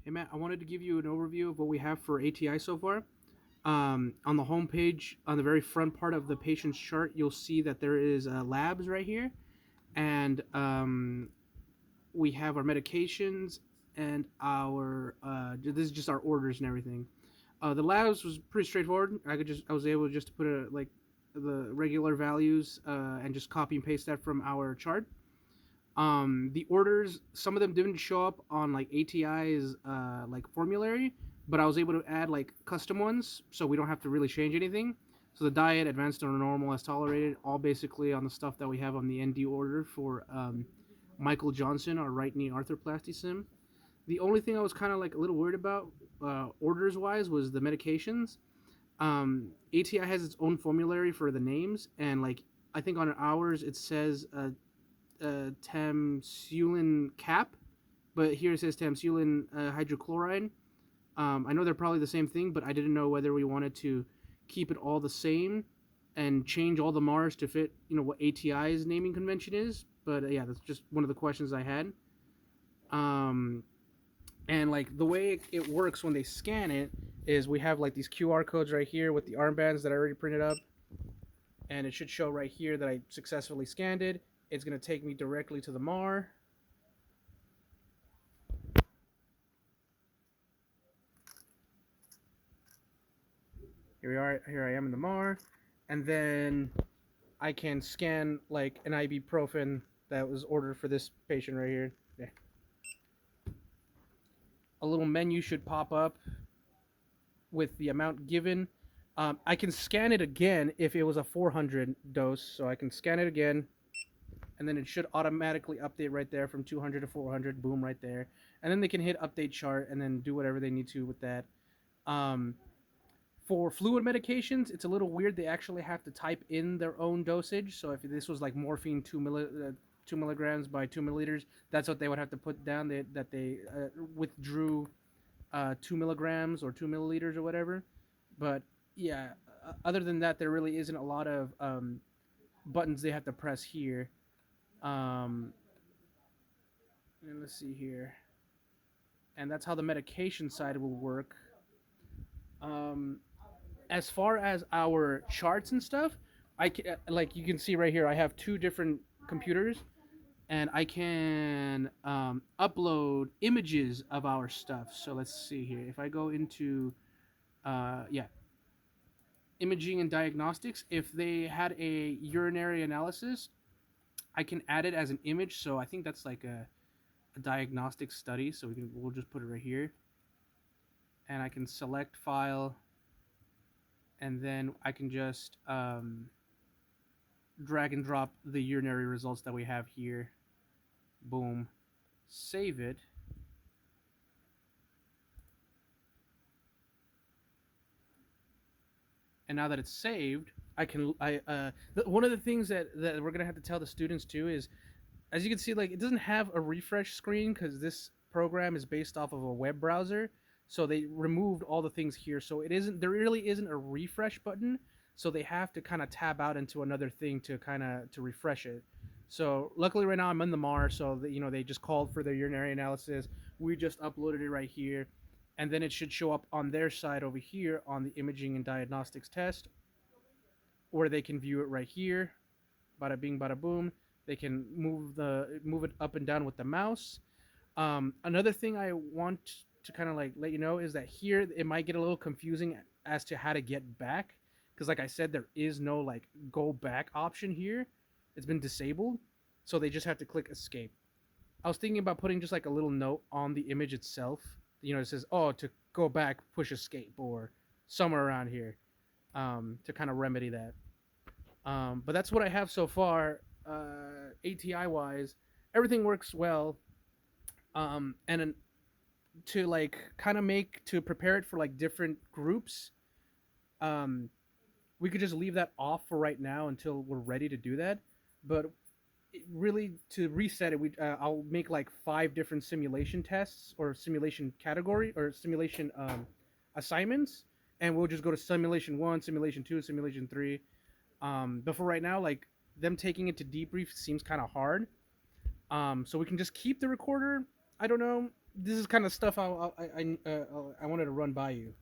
Hey Matt, I wanted to give you an overview of what we have for ATI so far. On the home page, on the very front part of the patient's chart, you'll see that there is labs right here, and we have our medications and our this is just our orders and everything. The labs was pretty straightforward. I was able just to put the regular values and just copy and paste that from our chart. The orders, some of them didn't show up on like ATI's like formulary, but I was able to add like custom ones, so we don't have to really change anything. So the diet, advanced or normal as tolerated, all basically on the stuff that we have on the ND order for Michael Johnson, our right knee arthroplasty sim. The only thing I was kind of like a little worried about, orders wise, was the medications. ATI has its own formulary for the names, and like I think on ours it says Tamsulin cap, but here it says Tamsulin hydrochloride. I know they're probably the same thing, but I didn't know whether we wanted to keep it all the same and change all the Mars to fit, what ATI's naming convention is. But yeah, that's just one of the questions I had. Um, and like the way it works when they scan it is we have like these QR codes right here with the armbands that I already printed up, and it should show right here that I successfully scanned it. It's gonna take me directly to the MAR. Here we are. Here I am in the MAR, and then I can scan like an ibuprofen that was ordered for this patient right here. Yeah. A little menu should pop up with the amount given. I can scan it again if it was a 400 dose, so I can scan it again, and then it should automatically update right there from 200 to 400. Boom, right there, and then they can hit update chart and then do whatever they need to with that. Um, For fluid medications, it's a little weird. They actually have to type in their own dosage. So if this was like morphine 2 milligrams by 2 milliliters, that's what they would have to put down. That they withdrew 2 milligrams or 2 milliliters or whatever. But yeah, other than that, there really isn't a lot of buttons they have to press here. Um, and let's see here, and that's how the medication side will work. Um, as far as our charts and stuff, like you can see right here, I have two different computers, and I can upload images of our stuff. So let's see here. If I go into yeah, imaging and diagnostics, if they had a urinary analysis, I can add it as an image. So I think that's like a diagnostic study. So we'll just put it right here, and I can select file, and then I can just drag and drop the urinary results that we have here. Boom. Save it. And now that it's saved, one of the things that we're gonna have to tell the students too is, as you can see, like it doesn't have a refresh screen because this program is based off of a web browser. So they removed all the things here. So there really isn't a refresh button. So they have to kind of tab out into another thing to to refresh it. So luckily right now I'm in the MAR, so that, they just called for their urinary analysis. We just uploaded it right here, and then it should show up on their side over here on the imaging and diagnostics test, where they can view it right here. Bada bing, bada boom. They can move it up and down with the mouse. Another thing I want to kind of like let you know is that here it might get a little confusing as to how to get back, because like I said, there is no like go back option here. It's been disabled, so they just have to click escape. I was thinking about putting just like a little note on the image itself. It says, "Oh, to go back, push escape," or somewhere around here, to kind of remedy that. But that's what I have so far. ATI wise, everything works well. And to like kind of make to prepare it for like different groups, um, we could just leave that off for right now until we're ready to do that. But really, to reset it, I'll make like 5 different simulation tests or simulation category or simulation assignments, and we'll just go to simulation 1, simulation 2, simulation 3. But for right now, like them taking it to debrief seems kind of hard. So we can just keep the recorder. I don't know. this is kind of stuff I wanted to run by you.